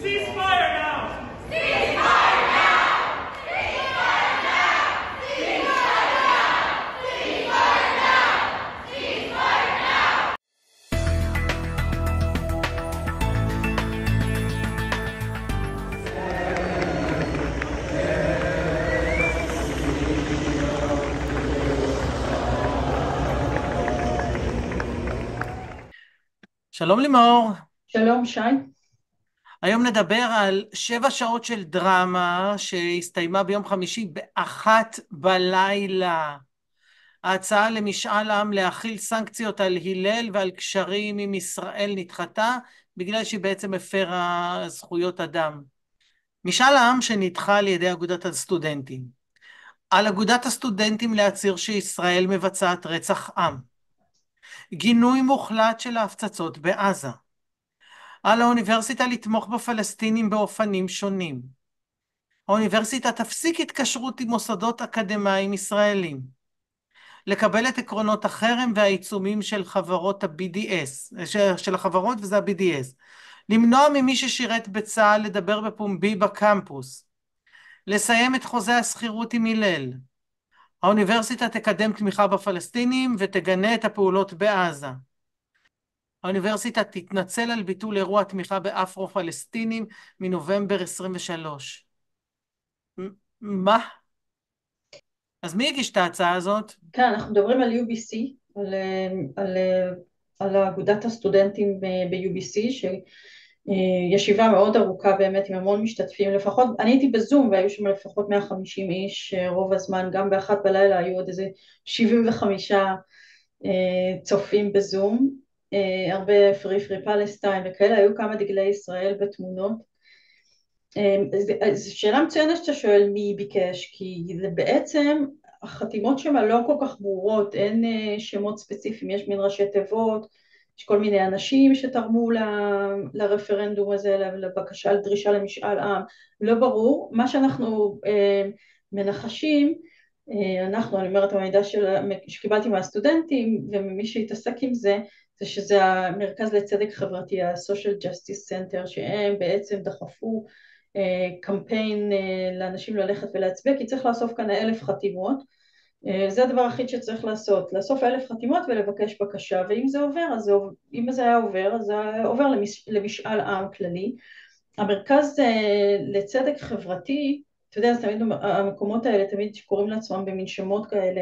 Ceasefire now! Ceasefire now! Ceasefire now! Ceasefire now! Ceasefire now! Ceasefire now! שלום לימור. שלום שי. היום נדבר על 7 שעות של דרמה שהסתיימה ביום חמישי ב-01:00. ההצעה למשאל עם להחיל סנקציות על הלל ועל קשרים עם ישראל נדחתה בגלל שהיא בעצם הפרה זכויות אדם. משאל העם שנדחה על ידי אגודת הסטודנטים. על אגודת הסטודנטים להצהיר שישראל מבצעת רצח עם. גינוי מוחלט של ההפצצות בעזה. על האוניברסיטה לתמוך בפלסטינים באופנים שונים. האוניברסיטה תפסיק התקשרות עם מוסדות אקדמיים ישראלים. לקבל את עקרונות החרם והעיצומים של חברות ה-BDS, של החברות וזה ה-BDS. למנוע ממי ששירת בצה"ל לדבר בפומבי בקמפוס. לסיים את חוזה הסחירות עם הלל. האוניברסיטה תקדם תמיכה בפלסטינים ותגנה את הפעולות בעזה. האוניברסיטה תתנצל על ביטול אירוע תמיכה באפרו-פלסטינים מנובמבר 23. מה? אז מי הגיש את ההצעה הזאת? כן, אנחנו מדברים על UBC, על אגודת הסטודנטים ב-UBC, שישיבה מאוד ארוכה באמת עם המון משתתפים, לפחות, אני הייתי בזום והיו שם לפחות 150 איש, רוב הזמן, גם באחת בלילה היו עוד איזה 75 צופים בזום, הרבה פרי פלסטיין וכאלה, היו כמה דגלי ישראל בתמונות. זו שאלה מצוינת שאתה שואל מי ביקש, כי זה בעצם החתימות שם לא כל כך ברורות, אין שמות ספציפיים, יש מין ראשי תיבות, יש כל מיני אנשים שתרמו לרפרנדום הזה, לבקשה לדרישה למשאל עם, לא ברור. מה שאנחנו מנחשים, אני אומרת המידע שקיבלתי מהסטודנטים וממי שהתעסק עם זה, זה שזה המרכז לצדק חברתי, ה-Social Justice Center, שהם בעצם דחפו קמפיין לאנשים ללכת ולהצביע, כי צריך לאסוף כאן 1,000 חתימות, זה הדבר הכי שצריך לעשות, לאסוף 1,000 חתימות ולבקש בקשה, ואם זה עובר, אם זה היה עובר, אז זה עובר למשאל עם כללי. המרכז לצדק חברתי, אתה יודע, תמיד המקומות האלה תמיד שקוראים לעצמם במין שמות כאלה,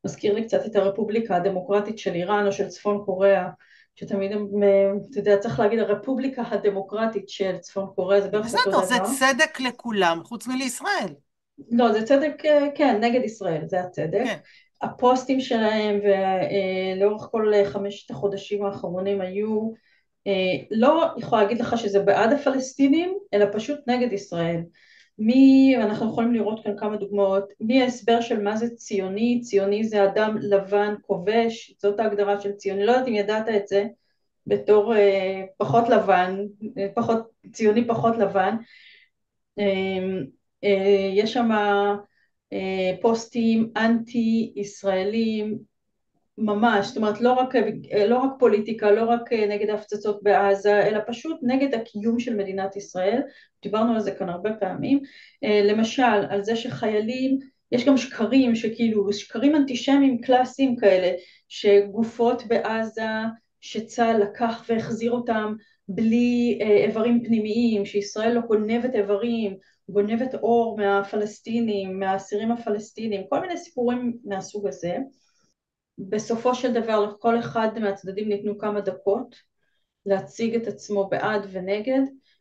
מזכיר לי קצת את הרפובליקה הדמוקרטית של איראן או של צפון קוריאה, שתמיד, אתה יודע, צריך להגיד הרפובליקה הדמוקרטית של צפון קוריאה, זה בערך אותו דבר. זה צדק לכולם, חוץ מלישראל. לא, זה צדק, כן, נגד ישראל, זה הצדק. כן. הפוסטים שלהם ולאורך כל 5 החודשים האחרונים היו, לא יכולה להגיד לך שזה בעד הפלסטינים, אלא פשוט נגד ישראל. אנחנו יכולים לראות כאן כמה דוגמאות, מההסבר של מה זה ציוני, ציוני זה אדם לבן כובש, זאת ההגדרה של ציוני, לא יודעת אם ידעת את זה, בתור פחות לבן, ציוני פחות לבן, יש שם פוסטים אנטי ישראלים ממש, זאת אומרת לא רק פוליטיקה, לא רק נגד ההפצצות בעזה, אלא פשוט נגד הקיום של מדינת ישראל, דיברנו על זה כאן הרבה פעמים, למשל על זה שחיילים, יש גם שקרים שכאילו, שקרים אנטישמיים קלאסיים כאלה, שגופות בעזה, שצה"ל לקח והחזיר אותם בלי איברים פנימיים, שישראל לא גונבת איברים, גונבת אור מהפלסטינים, מהאסירים הפלסטינים, כל מיני סיפורים מהסוג הזה. בסופו של דבר לכל אחד מהצדדים ניתנו כמה דקות להציג את עצמו בעד ונגד.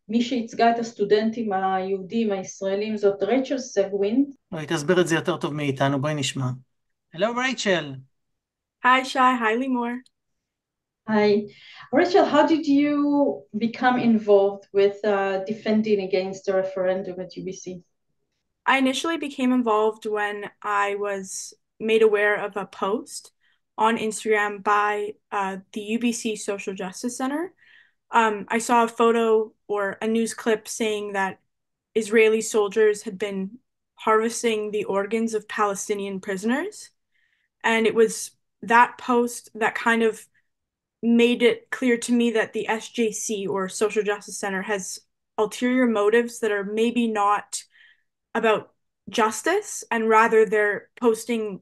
מי שייצגה את הסטודנטים היהודים הישראלים זאת רייצ'ל סגוו'ין. היא תסביר את זה יותר טוב מאיתנו, בואי נשמע. Hello רייצ'ל. Hi Shai, hi Limor. Hi. Rachel, how did you become involved with defending against the referendum at UBC? I initially became involved when I was made aware of a post on Instagram by the UBC Social Justice Center. I saw a photo or a news clip saying that Israeli soldiers had been harvesting the organs of Palestinian prisoners. And it was that post that kind of made it clear to me that the SJC or Social Justice Center has ulterior motives that are maybe not about justice, and rather they're posting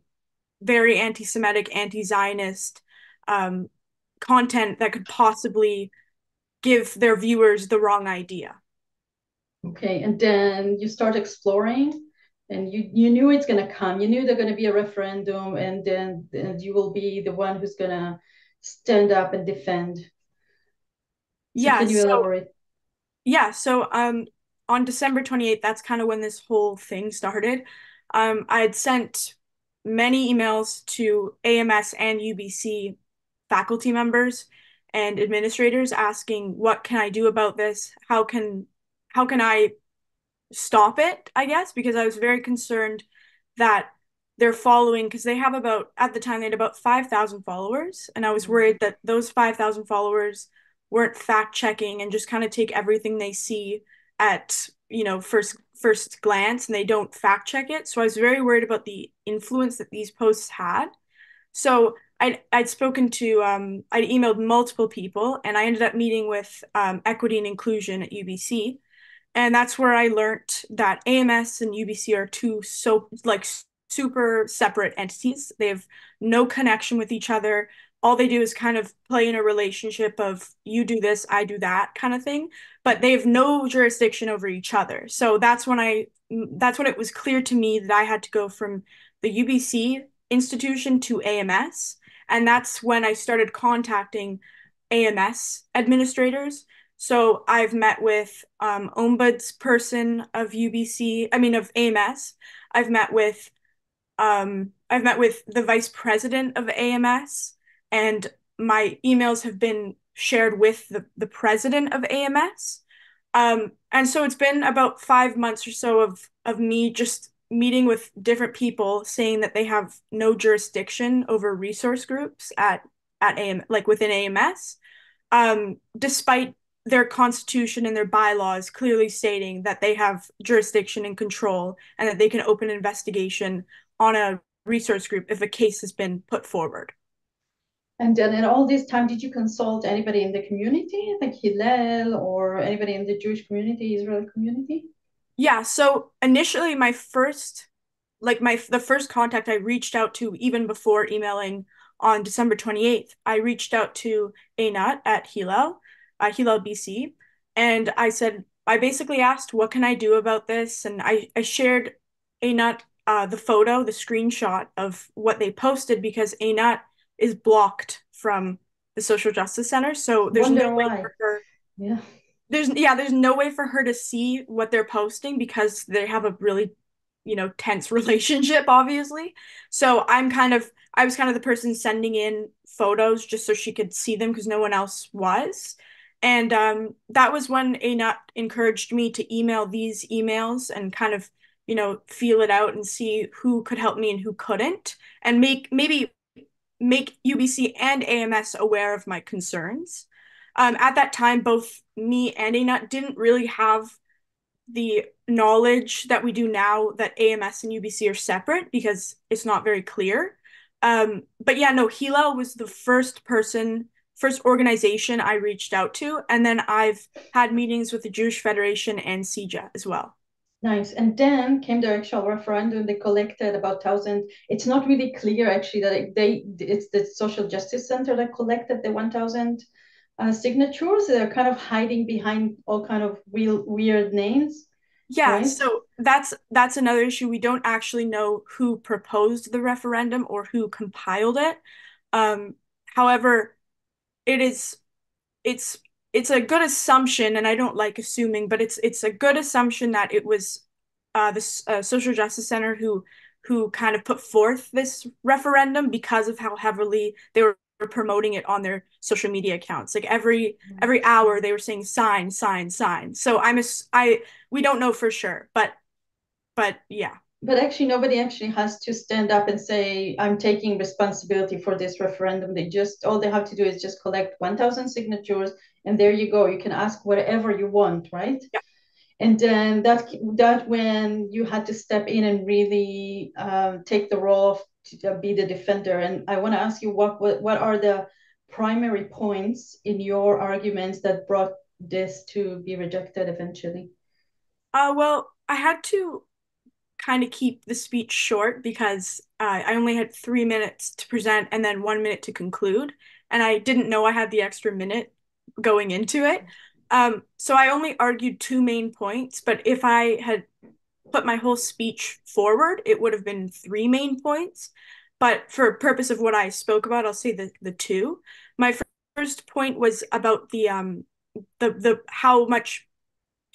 very anti-Semitic, anti-Zionist content that could possibly give their viewers the wrong idea. Okay, and then you start exploring, and you knew it's going to come. You knew there's going to be a referendum, and then you will be the one who's going to stand up and defend. So can you elaborate? Yeah, so on December 28th, that's kind of when this whole thing started. I had sent many emails to AMS and UBC faculty members and administrators asking, what can I do about this? How can I stop it, I guess, because I was very concerned that they're following, because they have about, at the time, they had about 5,000 followers, and I was worried that those 5,000 followers weren't fact checking and just kind of take everything they see at, you know, first glance, and they don't fact check it. So I was very worried about the influence that these posts had. So I'd spoken to, I'd emailed multiple people, and I ended up meeting with equity and inclusion at UBC. And that's where I learned that AMS and UBC are two super separate entities. They have no connection with each other. All they do is kind of play in a relationship of you do this, I do that kind of thing, but they have no jurisdiction over each other. So that's when it was clear to me that I had to go from the UBC institution to AMS. And that's when I started contacting AMS administrators. So I've met with ombudsperson of of AMS. I've met with the vice president of AMS, and my emails have been shared with the president of AMS. And so it's been about 5 months or so of me just meeting with different people saying that they have no jurisdiction over resource groups at within AMS, despite their constitution and their bylaws clearly stating that they have jurisdiction and control and that they can open an investigation on a resource group if a case has been put forward. And then in all this time, did you consult anybody in the community, like Hillel, or anybody in the Jewish community, Israeli community? Yeah, so initially the first contact I reached out to, even before emailing on December 28th, I reached out to Einat at Hillel BC, and I basically asked, what can I do about this? And I shared Einat the screenshot of what they posted, because Einat is blocked from the Social Justice Center, so there's no way for her. Yeah. There's no way for her to see what they're posting because they have a really, tense relationship, obviously. So I was kind of the person sending in photos just so she could see them because no one else was. And that was when Einat encouraged me to email these emails and kind of, feel it out and see who could help me and who couldn't, and maybe make UBC and AMS aware of my concerns. At that time, both me and Einat didn't really have the knowledge that we do now that AMS and UBC are separate because it's not very clear. But yeah, no, Hillel was the first organization I reached out to. And then I've had meetings with the Jewish Federation and CJA as well. Nice. And then came the actual referendum. They collected about 1,000. It's not really clear actually that it's the Social Justice Center that collected the 1,000 signatures. They're kind of hiding behind all kind of weird names. Yeah, right? So that's another issue. We don't actually know who proposed the referendum or who compiled it. However, it's a good assumption, and I don't like assuming, but it's a good assumption that it was the Social Justice Center who kind of put forth this referendum because of how heavily they were promoting it on their social media accounts. Like every hour they were saying sign, sign, sign. So we don't know for sure, but yeah. But actually, nobody actually has to stand up and say, I'm taking responsibility for this referendum. All they have to do is just collect 1,000 signatures, and there you go. You can ask whatever you want, right? Yeah. And then that when you had to step in and really take the role to be the defender. And I want to ask you, what are the primary points in your arguments that brought this to be rejected eventually? Well, I had to kind of keep the speech short because I only had 3 minutes to present and then 1 minute to conclude. And I didn't know I had the extra minute going into it. So I only argued two main points, but if I had put my whole speech forward, it would have been three main points. But for purpose of what I spoke about, I'll say the two. My first point was about the how much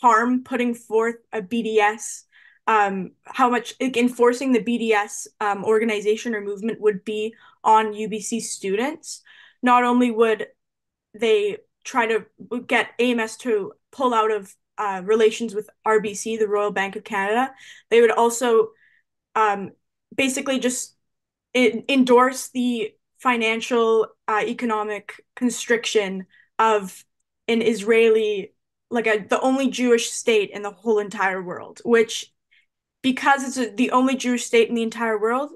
harm putting forth a BDS, how much enforcing the BDS organization or movement would be on UBC students. Not only would they try to get AMS to pull out of relations with RBC, the Royal Bank of Canada, they would also basically just endorse the financial economic constriction of an Israeli, like the only Jewish state in the whole entire world, which because it's the only Jewish state in the entire world,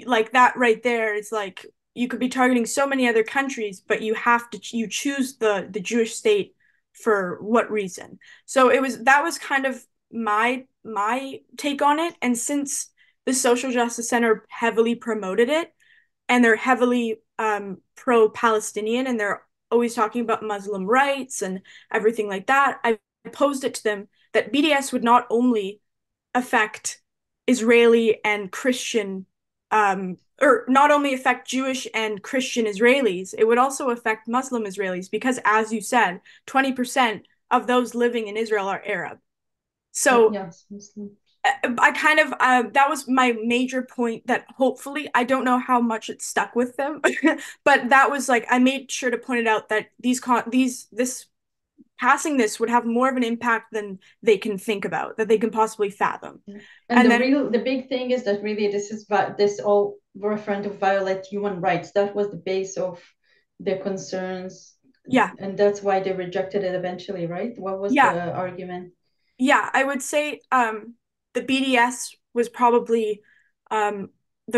like that right there is like you could be targeting so many other countries, but you choose the Jewish state for what reason? So that was kind of my take on it. And since the Social Justice Center heavily promoted it, and they're heavily pro-Palestinian, and they're always talking about Muslim rights and everything like that, I posed it to them that BDS would not only affect Israeli and Christian, or not only affect Jewish and Christian Israelis, it would also affect Muslim Israelis because, as you said, 20% of those living in Israel are Arab. So yes, I kind of, that was my major point that hopefully, I don't know how much it stuck with them, but that was like, I made sure to point it out that passing this would have more of an impact than they can think about, that they can possibly fathom. And the big thing is that really this all referring to violate human rights. That was the base of their concerns. Yeah. And that's why they rejected it eventually, right? What was the argument? Yeah, I would say the BDS was probably the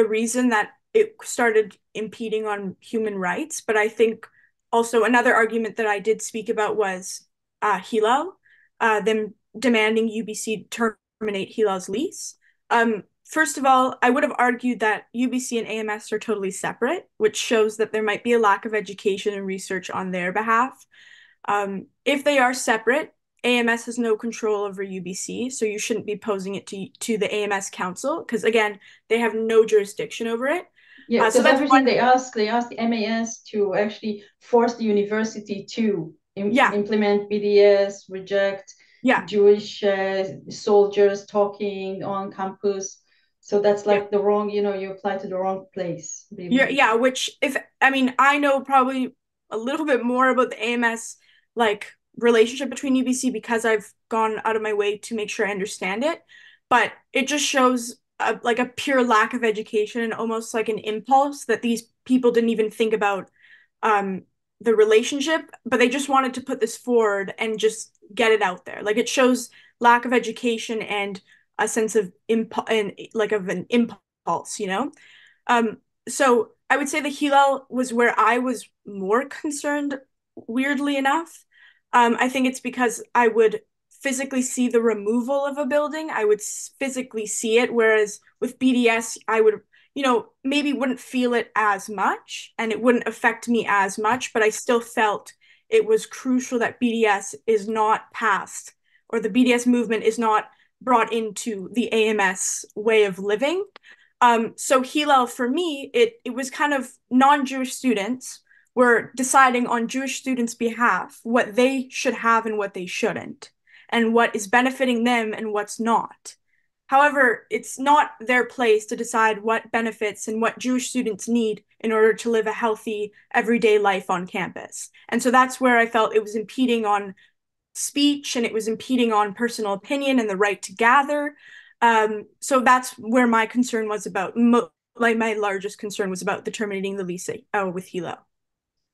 reason that it started impeding on human rights. But I think also another argument that I did speak about was Hillel, them demanding UBC terminate Hillel's lease. First of all, I would have argued that UBC and AMS are totally separate, which shows that there might be a lack of education and research on their behalf. If they are separate, AMS has no control over UBC, so you shouldn't be posing it to the AMS Council because, again, they have no jurisdiction over it. Yeah, so that's everything they asked the MAS to actually force the university to implement BDS, reject Jewish soldiers talking on campus. So that's like the wrong, you apply to the wrong place. Yeah, which I know probably a little bit more about the AMS like relationship between UBC because I've gone out of my way to make sure I understand it, but it just shows like a pure lack of education and almost like an impulse that these people didn't even think about the relationship, but they just wanted to put this forward and just get it out there. Like it shows lack of education and a sense of an impulse, So I would say the Hillel was where I was more concerned, weirdly enough. I think it's because I would physically see the removal of a building. I would physically see it, whereas with BDS, I would, maybe wouldn't feel it as much and it wouldn't affect me as much, but I still felt it was crucial that BDS is not passed or the BDS movement is not brought into the AMS way of living. So Hillel, for me, it was kind of non-Jewish students were deciding on Jewish students' behalf what they should have and what they shouldn't, and what is benefiting them and what's not. However, it's not their place to decide what benefits and what Jewish students need in order to live a healthy, everyday life on campus. And so that's where I felt it was impeding on speech and it was impeding on personal opinion and the right to gather. So that's where my concern was about, my largest concern was about terminating the lease with Hillel.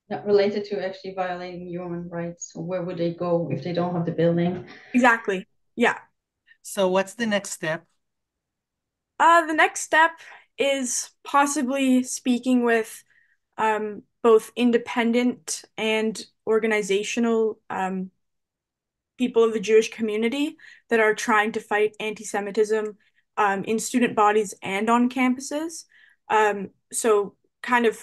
Not related to actually violating human rights. Where would they go if they don't have the building? Exactly. Yeah. So what's the next step? The next step is possibly speaking with both independent and organizational people of the Jewish community that are trying to fight anti-Semitism in student bodies and on campuses. So kind of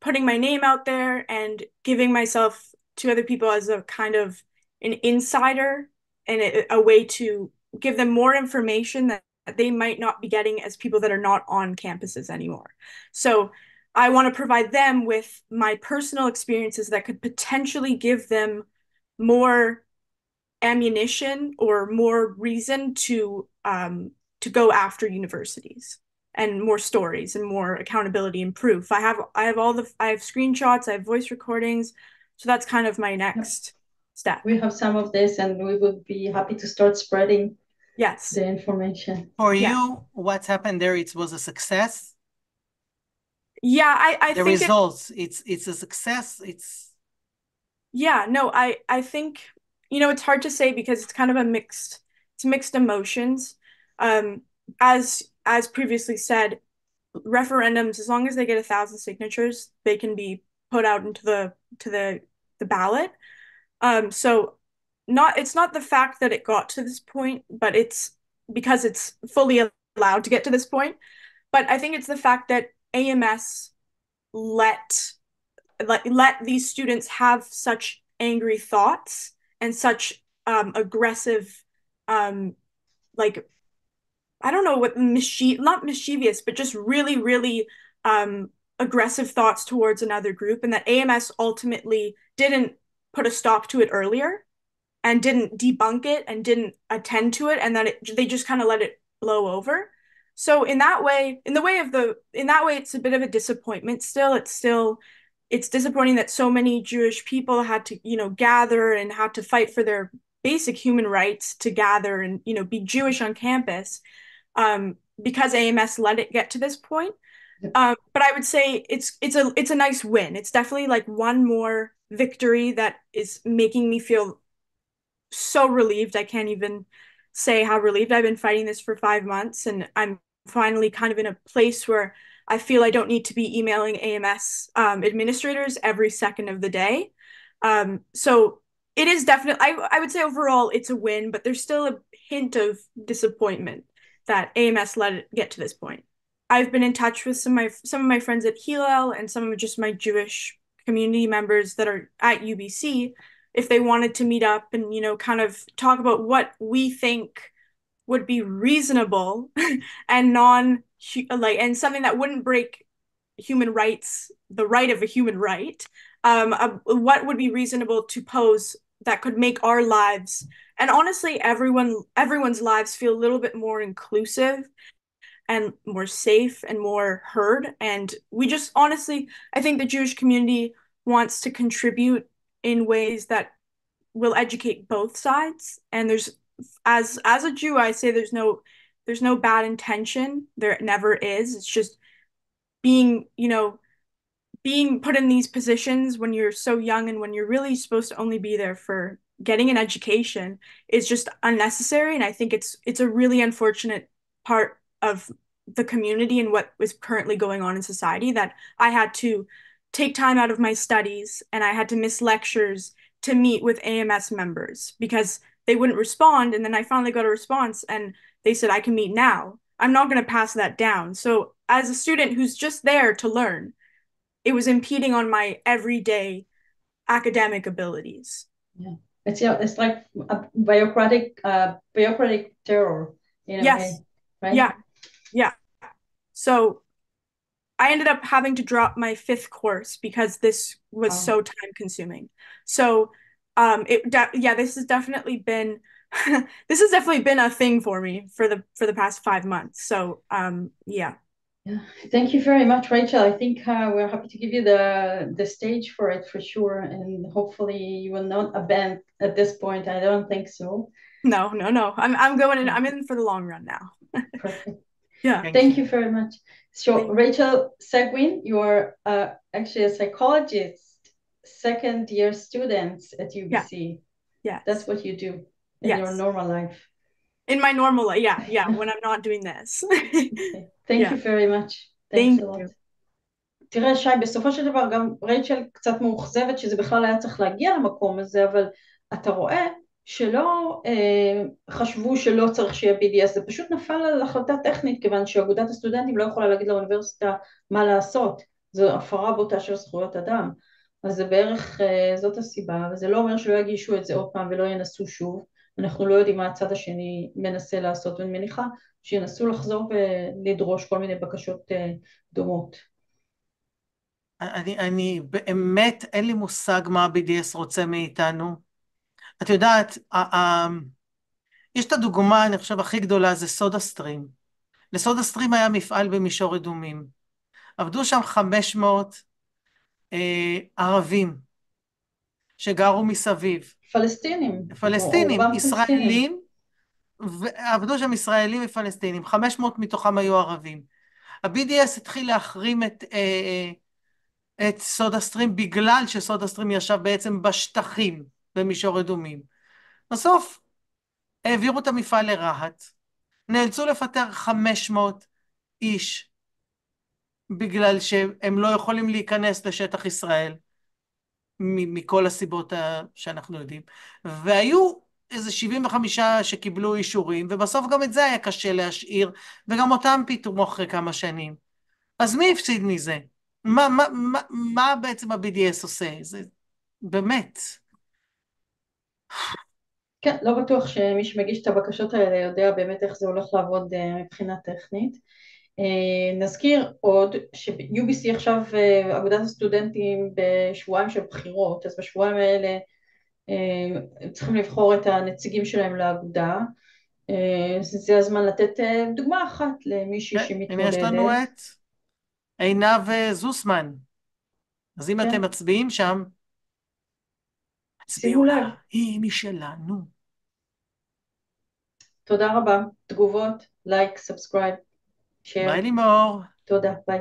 putting my name out there and giving myself to other people as a kind of an insider and a way to give them more information that they might not be getting as people that are not on campuses anymore. So I want to provide them with my personal experiences that could potentially give them more ammunition or more reason to go after universities, and more stories and more accountability and proof. I have screenshots, I have voice recordings, so that's kind of my next step. We have some of this, and we would be happy to start spreading the information. For you, what's happened there? It was a success. Yeah, I the think results. It's a success. I think, it's hard to say because it's kind of mixed emotions. As previously said, referendums, as long as they get 1,000 signatures, they can be put out into the ballot. So it's not the fact that it got to this point, but it's because it's fully allowed to get to this point. But I think it's the fact that AMS let these students have such angry thoughts and such aggressive, I don't know what not mischievous, but just really, really aggressive thoughts towards another group, and that AMS ultimately didn't put a stop to it earlier and didn't debunk it and didn't attend to it, and that they just kind of let it blow over. So in that way, it's a bit of a disappointment still. It's disappointing that so many Jewish people had to, gather and had to fight for their basic human rights to gather and, be Jewish on campus, because AMS let it get to this point. But I would say it's a nice win. It's definitely like one more victory that is making me feel so relieved. I can't even say how relieved. I've been fighting this for 5 months, and I'm finally kind of in a place where I feel I don't need to be emailing AMS administrators every second of the day. So it is definitely, I would say overall it's a win, but there's still a hint of disappointment that AMS let it get to this point. I've been in touch with some of my friends at Hillel and some of just my Jewish community members that are at UBC, if they wanted to meet up and, kind of talk about what we think would be reasonable and and something that wouldn't break human rights, the right of a human right. What would be reasonable to pose that could make our lives, and honestly everyone's lives, feel a little bit more inclusive and more safe and more heard. And we just honestly, I think the Jewish community wants to contribute in ways that will educate both sides. And there's, as a Jew, I say there's no bad intention. There never is. It's just being put in these positions when you're so young and when you're really supposed to only be there for getting an education is just unnecessary. And I think it's a really unfortunate part of the community and what is currently going on in society, that I had to take time out of my studies and I had to miss lectures to meet with AMS members because they wouldn't respond. And then I finally got a response and they said, I can meet now. I'm not going to pass that down. So as a student who's just there to learn, it was impeding on my everyday academic abilities. Yeah, it's like a bureaucratic terror in a way, right? Yeah. So I ended up having to drop my 5th course because this was so time consuming. So this has definitely been a thing for me for the past 5 months. So yeah. Thank you very much, Rachel. I think we're happy to give you the stage for it for sure, and hopefully you will not abandon at this point. I don't think so. No. I'm going in. I'm in for the long run now. Perfect. Yeah. Thank you very much. So Rachel Segוו'ין, you are actually a psychologist, 2nd-year students at UBC. Yes. That's what you do in your normal life. In my normal life, yeah, when I'm not doing this. Okay. Thank you very much. Thanks a lot. תראה, שי, בסופו של דבר גם רייצ'ל קצת מאוכזבת שזה בכלל היה צריך להגיע למקום הזה, אבל אתה רואה שלא חשבו שלא צריך שיהיה BDS, זה פשוט נפל על החלטה טכנית, כיוון שאגודת הסטודנטים לא יכולה להגיד לאוניברסיטה מה לעשות, זו הפרה בוטה של זכויות אדם, אז זה בערך, זאת הסיבה, וזה לא אומר שלא יגישו את זה עוד פעם ולא ינסו שוב, אנחנו לא יודעים מה הצד השני מנסה לעשות, ואני מניחה שינסו לחזור ולדרוש כל מיני בקשות דומות. אני באמת, אין לי מושג מה ה-BDS רוצה מאיתנו. את יודעת, יש את הדוגמה, אני חושב, הכי גדולה, זה סודה סטרים. לסודה סטרים היה מפעל במישור אדומים. עבדו שם 500 ערבים שגרו מסביב. פלסטינים, פלסטינים, רובם פלסטינים. ישראלים, ועבדו שם ישראלים ופלסטינים. 500 מתוכם היו ערבים. ה-BDS התחיל להחרים את סודה סטרים בגלל שסודה סטרים ישב בעצם בשטחים במישור אדומים. בסוף העבירו את המפעל לרהט, נאלצו לפטר 500 איש בגלל שהם לא יכולים להיכנס לשטח ישראל מכל הסיבות שאנחנו יודעים, והיו איזה 75 שקיבלו אישורים, ובסוף גם את זה היה קשה להשאיר, וגם אותם פיטרו אחרי כמה שנים. אז מי הפסיד מזה? מה בעצם ה-BDS עושה? זה באמת. כן, לא בטוח שמי שמגיש את הבקשות האלה יודע באמת איך זה הולך לעבוד מבחינה טכנית. נזכיר עוד ש-UBC עכשיו, אגודת הסטודנטים בשבועיים של בחירות, אז בשבועיים האלה צריכים לבחור את הנציגים שלהם לאגודה. זה הזמן לתת דוגמה אחת למישהי כן, הנה יש לנו שמתמודדת. את עינב זוסמן. אז אם כן. אתם מצביעים שם, שימו הצביעו לה, לב. היא משלנו. תודה רבה. תגובות, לייק, סאבסקרייב, שייר. ביי לימור. תודה, ביי.